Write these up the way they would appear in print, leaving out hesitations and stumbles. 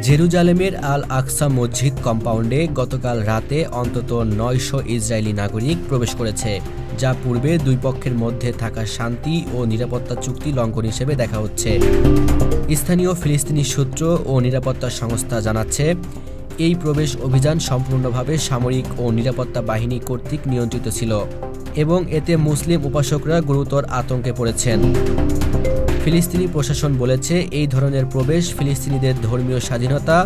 জেরুজালেমের আল আকসা মসজিদ কম্পাউন্ডে গতকাল রাতে অন্তত ৯০০ ইসরায়েলি নাগরিক প্রবেশ করেছে, যা পূর্বে দুই পক্ষের মধ্যে থাকা শান্তি ও নিরাপত্তা চুক্তি লঙ্ঘন হিসেবে দেখা হচ্ছে। স্থানীয় ফিলিস্তিনি সূত্র ও নিরাপত্তা সংস্থা জানাচ্ছে, এই প্রবেশ অভিযান সম্পূর্ণভাবে সামরিক ও নিরাপত্তা বাহিনী কর্তৃক নিয়ন্ত্রিত ছিল এবং এতে মুসলিম উপাসকরা গুরুতর আতঙ্কে পড়েছেন। ফিলিস্তিনি প্রশাসন বলেছে, এই ধরনের প্রবেশ ফিলিস্তিনিদের ধর্মীয় স্বাধীনতা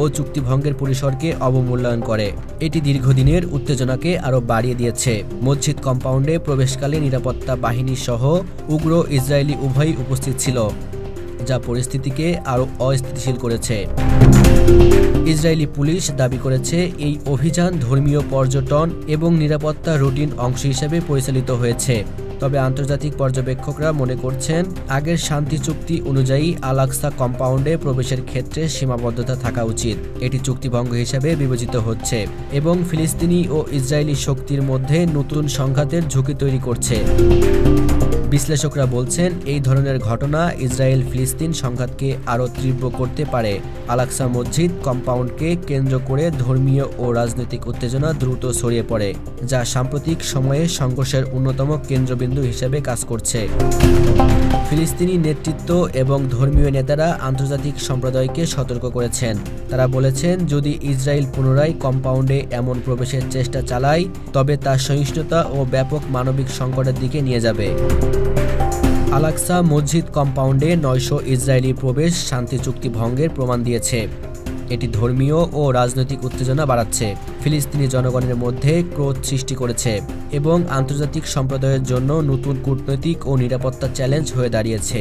ও চুক্তিভঙ্গের পরিসরকে অবমূল্যায়ন করে। এটি দীর্ঘদিনের উত্তেজনাকে আরও বাড়িয়ে দিয়েছে। মসজিদ কম্পাউন্ডে প্রবেশকালে নিরাপত্তা বাহিনী সহ উগ্র ইসরায়েলি উভয়ই উপস্থিত ছিল, যা পরিস্থিতিকে আরও অস্থিতিশীল করেছে। ইসরায়েলি পুলিশ দাবি করেছে, এই অভিযান ধর্মীয় পর্যটন এবং নিরাপত্তা রুটিন অংশ হিসেবে পরিচালিত হয়েছে। তবে আন্তর্জাতিক পর্যবেক্ষকরা মনে করছেন, আগের শান্তি চুক্তি অনুযায়ী আল আকসা কম্পাউন্ডে প্রবেশের ক্ষেত্রে সীমাবদ্ধতা থাকা উচিত। এটি চুক্তিভঙ্গ হিসেবে বিবেচিত হচ্ছে এবং ফিলিস্তিনি ও ইসরায়েলি শক্তির মধ্যে নতুন সংঘাতের ঝুঁকি তৈরি করছে। বিশ্লেষকরা বলছেন, এই ধরনের ঘটনা ইসরায়েল ফিলিস্তিন সংঘাতকে আরও তীব্র করতে পারে। আল আকসা মসজিদ কম্পাউন্ডকে কেন্দ্র করে ধর্মীয় ও রাজনৈতিক উত্তেজনা দ্রুত ছড়িয়ে পড়ে, যা সাম্প্রতিক সময়ে সংঘর্ষের অন্যতম কেন্দ্রবিন্দু হিসেবে কাজ করছে। ফিলিস্তিনি নেতৃত্ব এবং ধর্মীয় নেতারা আন্তর্জাতিক সম্প্রদায়কে সতর্ক করেছেন। তারা বলেছেন, যদি ইসরায়েল পুনরায় কম্পাউন্ডে এমন প্রবেশের চেষ্টা চালায়, তবে তা সহিংসতা ও ব্যাপক মানবিক সংকটের দিকে নিয়ে যাবে। আল আকসা মসজিদ কম্পাউন্ডে ৯০০ ইসরায়েলি প্রবেশ শান্তি চুক্তি ভঙ্গের প্রমাণ দিয়েছে। এটি ধর্মীয় ও রাজনৈতিক উত্তেজনা বাড়াচ্ছে, ফিলিস্তিনি জনগণের মধ্যে ক্রোধ সৃষ্টি করেছে এবং আন্তর্জাতিক সম্প্রদায়ের জন্য নতুন কূটনৈতিক ও নিরাপত্তা চ্যালেঞ্জ হয়ে দাঁড়িয়েছে।